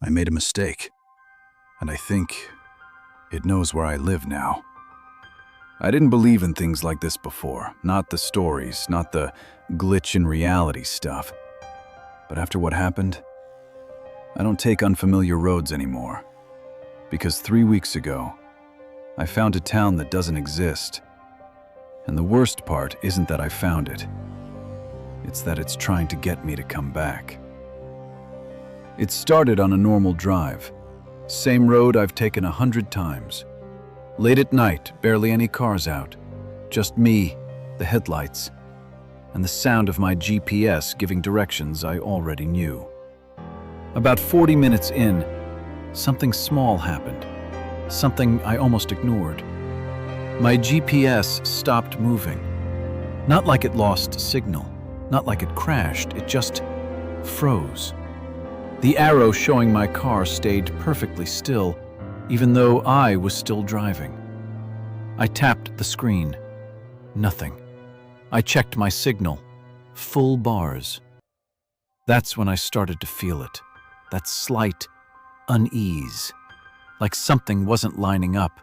I made a mistake, and I think it knows where I live now. I didn't believe in things like this before, not the stories, not the glitch in reality stuff. But after what happened, I don't take unfamiliar roads anymore. Because 3 weeks ago, I found a town that doesn't exist. And the worst part isn't that I found it. It's that it's trying to get me to come back. It started on a normal drive. Same road I've taken 100 times. Late at night, barely any cars out. Just me, the headlights, and the sound of my GPS giving directions I already knew. About 40 minutes in, something small happened. Something I almost ignored. My GPS stopped moving. Not like it lost signal, not like it crashed, it just froze. The arrow showing my car stayed perfectly still, even though I was still driving. I tapped the screen. Nothing. I checked my signal. Full bars. That's when I started to feel it. That slight unease. Like something wasn't lining up.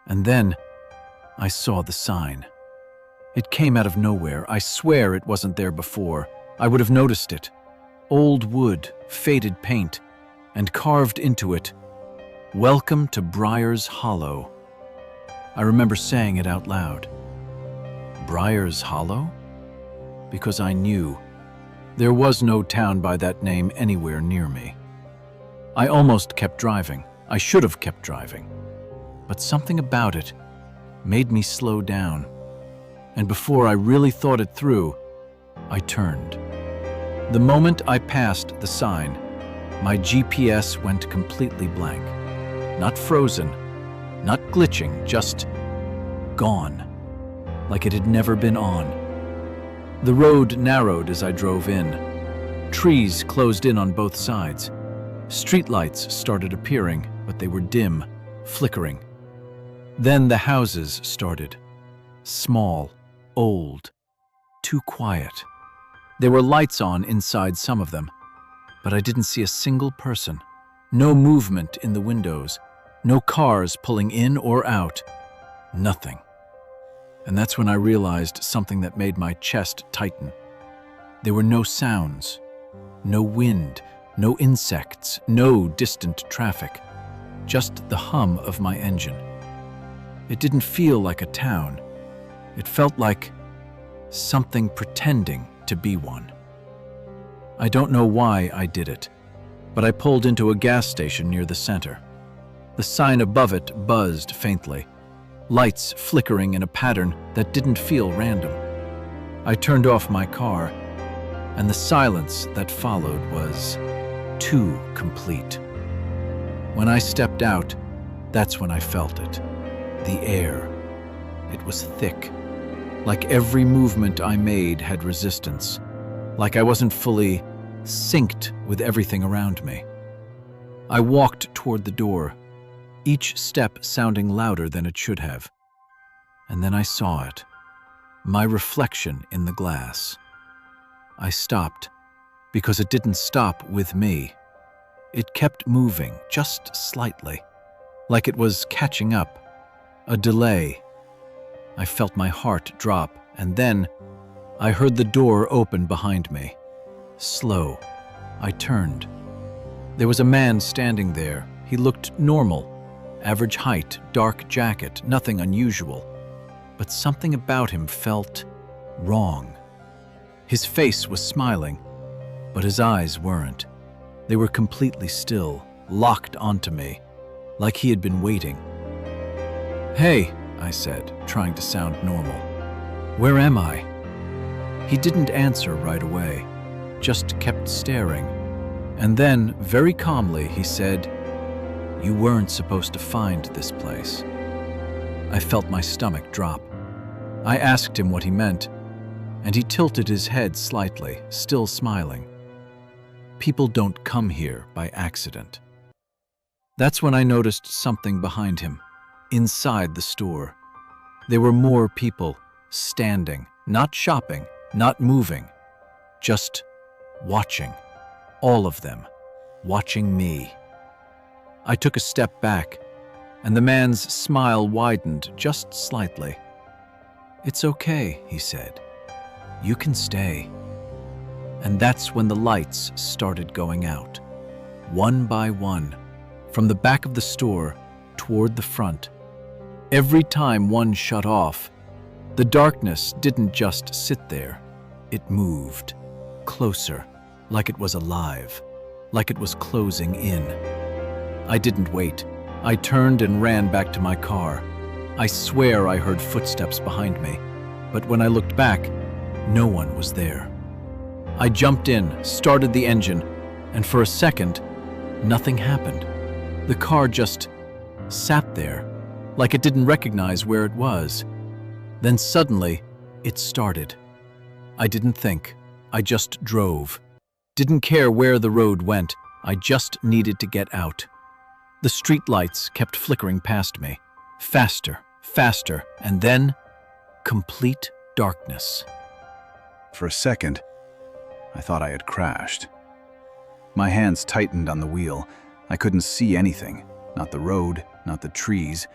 And then I saw the sign. It came out of nowhere. I swear it wasn't there before. I would have noticed it. Old wood, faded paint, and carved into it, "Welcome to Briar's Hollow." I remember saying it out loud. Briar's Hollow? Because I knew there was no town by that name anywhere near me. I almost kept driving. I should have kept driving. But something about it made me slow down. And before I really thought it through, I turned. The moment I passed the sign, my GPS went completely blank. Not frozen, not glitching, just gone, like it had never been on. The road narrowed as I drove in. Trees closed in on both sides. Streetlights started appearing, but they were dim, flickering. Then the houses started. Small, old, too quiet. There were lights on inside some of them, but I didn't see a single person. No movement in the windows, no cars pulling in or out, nothing. And that's when I realized something that made my chest tighten. There were no sounds, no wind, no insects, no distant traffic, just the hum of my engine. It didn't feel like a town. It felt like something pretending to be one. I don't know why I did it, but I pulled into a gas station near the center. The sign above it buzzed faintly, lights flickering in a pattern that didn't feel random. I turned off my car, and the silence that followed was too complete. When I stepped out, that's when I felt it. The air. It was thick. Like every movement I made had resistance. Like I wasn't fully synced with everything around me. I walked toward the door, each step sounding louder than it should have. And then I saw it. My reflection in the glass. I stopped, because it didn't stop with me. It kept moving, just slightly, like it was catching up. A delay. I felt my heart drop, and then I heard the door open behind me. Slow. I turned. There was a man standing there. He looked normal. Average height, dark jacket, nothing unusual. But something about him felt wrong. His face was smiling, but his eyes weren't. They were completely still, locked onto me, like he had been waiting. "Hey," I said, trying to sound normal. "Where am I?" He didn't answer right away, just kept staring. And then, very calmly, he said, "You weren't supposed to find this place." I felt my stomach drop. I asked him what he meant, and he tilted his head slightly, still smiling. People don't come here by accident. That's when I noticed something behind him, inside the store. There were more people, standing, not shopping, not moving, just watching. All of them, watching me. I took a step back, and the man's smile widened just slightly. "It's okay," he said. "You can stay." And that's when the lights started going out, one by one, from the back of the store toward the front. Every time one shut off, the darkness didn't just sit there. It moved, closer, like it was alive, like it was closing in. I didn't wait. I turned and ran back to my car. I swear I heard footsteps behind me, but when I looked back, no one was there. I jumped in, started the engine, and for a second, nothing happened. The car just sat there, like it didn't recognize where it was. Then suddenly, it started. I didn't think. I just drove. Didn't care where the road went. I just needed to get out. The streetlights kept flickering past me. Faster, faster, and then complete darkness. For a second, I thought I had crashed. My hands tightened on the wheel. I couldn't see anything. Not the road, not the trees,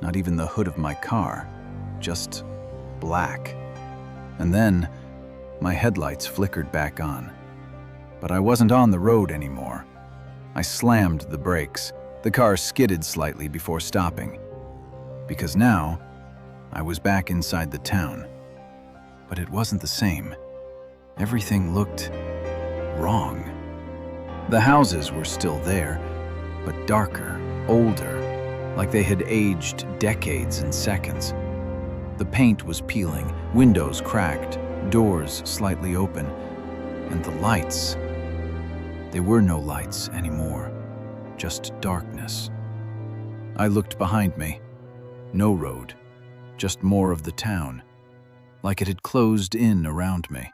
not even the hood of my car. Just black. And then, my headlights flickered back on. But I wasn't on the road anymore. I slammed the brakes. The car skidded slightly before stopping. Because now, I was back inside the town. But it wasn't the same. Everything looked wrong. The houses were still there, but darker, older, like they had aged decades in seconds. The paint was peeling, windows cracked, doors slightly open, and the lights. There were no lights anymore, just darkness. I looked behind me. No road, just more of the town, like it had closed in around me.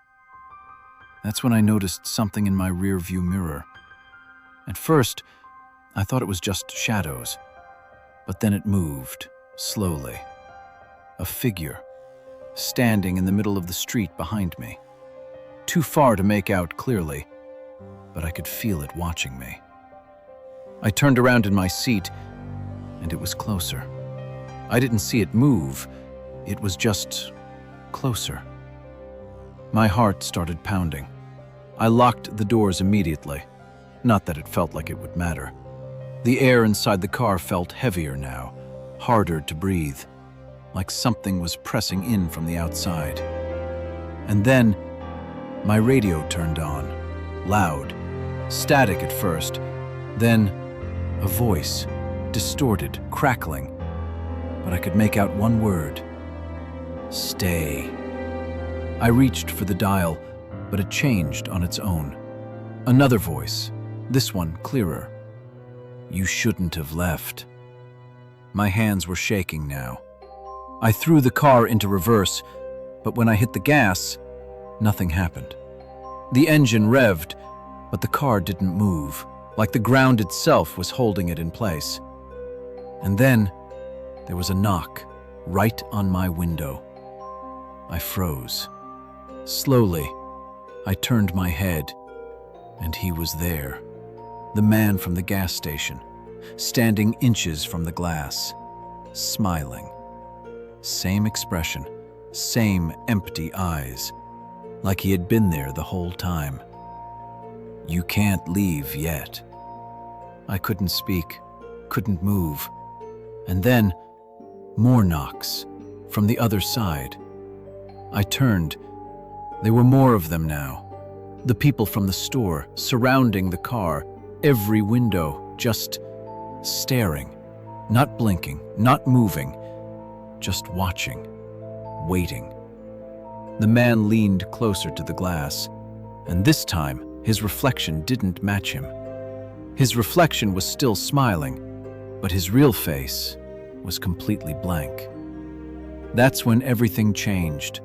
That's when I noticed something in my rearview mirror. At first, I thought it was just shadows, but then it moved, slowly. A figure, standing in the middle of the street behind me. Too far to make out clearly, but I could feel it watching me. I turned around in my seat, and it was closer. I didn't see it move, it was just closer. My heart started pounding. I locked the doors immediately. Not that it felt like it would matter. The air inside the car felt heavier now, harder to breathe, like something was pressing in from the outside. And then, my radio turned on, loud, static at first, then a voice, distorted, crackling, but I could make out one word: stay. I reached for the dial, but it changed on its own. Another voice, this one clearer. You shouldn't have left. My hands were shaking now. I threw the car into reverse, but when I hit the gas, nothing happened. The engine revved, but the car didn't move, like the ground itself was holding it in place. And then, there was a knock, right on my window. I froze. Slowly, I turned my head, and he was there. The man from the gas station, standing inches from the glass, smiling. Same expression, same empty eyes, like he had been there the whole time. You can't leave yet. I couldn't speak, couldn't move. And then, more knocks, from the other side. I turned. There were more of them now. The people from the store, surrounding the car, every window, just staring, not blinking, not moving, just watching, waiting. The man leaned closer to the glass, and this time his reflection didn't match him. His reflection was still smiling, but his real face was completely blank. That's when everything changed.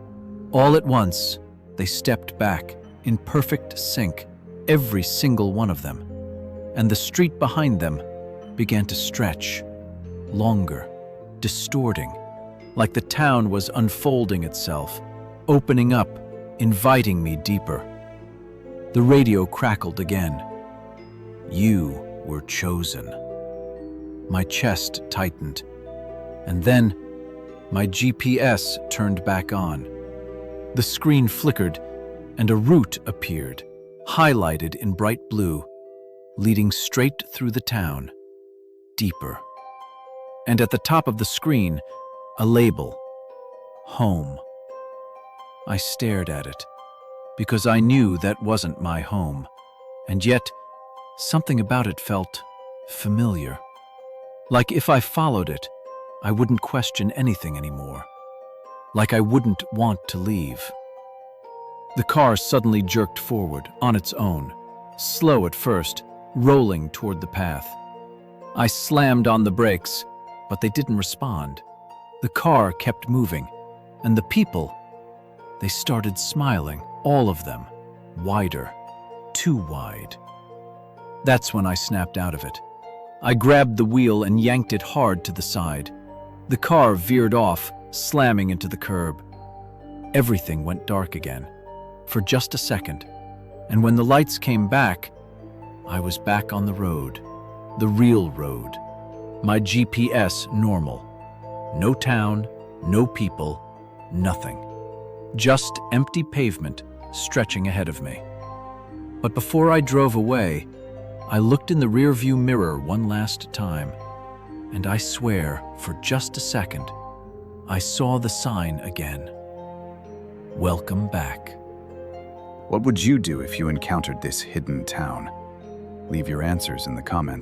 All at once, they stepped back, in perfect sync, every single one of them. And the street behind them began to stretch, longer, distorting, like the town was unfolding itself, opening up, inviting me deeper. The radio crackled again. You were chosen. My chest tightened. And then, my GPS turned back on. The screen flickered, and a route appeared, highlighted in bright blue, leading straight through the town, deeper. And at the top of the screen, a label, Home. I stared at it, because I knew that wasn't my home, and yet something about it felt familiar. Like if I followed it, I wouldn't question anything anymore. Like I wouldn't want to leave. The car suddenly jerked forward on its own, slow at first, rolling toward the path. I slammed on the brakes, but they didn't respond. The car kept moving, and the people, they started smiling, all of them, wider, too wide. That's when I snapped out of it. I grabbed the wheel and yanked it hard to the side. The car veered off, slamming into the curb. Everything went dark again, for just a second, and when the lights came back, I was back on the road, the real road. My GPS normal. No town, no people, nothing. Just empty pavement stretching ahead of me. But before I drove away, I looked in the rearview mirror one last time, and I swear, for just a second, I saw the sign again. Welcome back. What would you do if you encountered this hidden town? Leave your answers in the comments.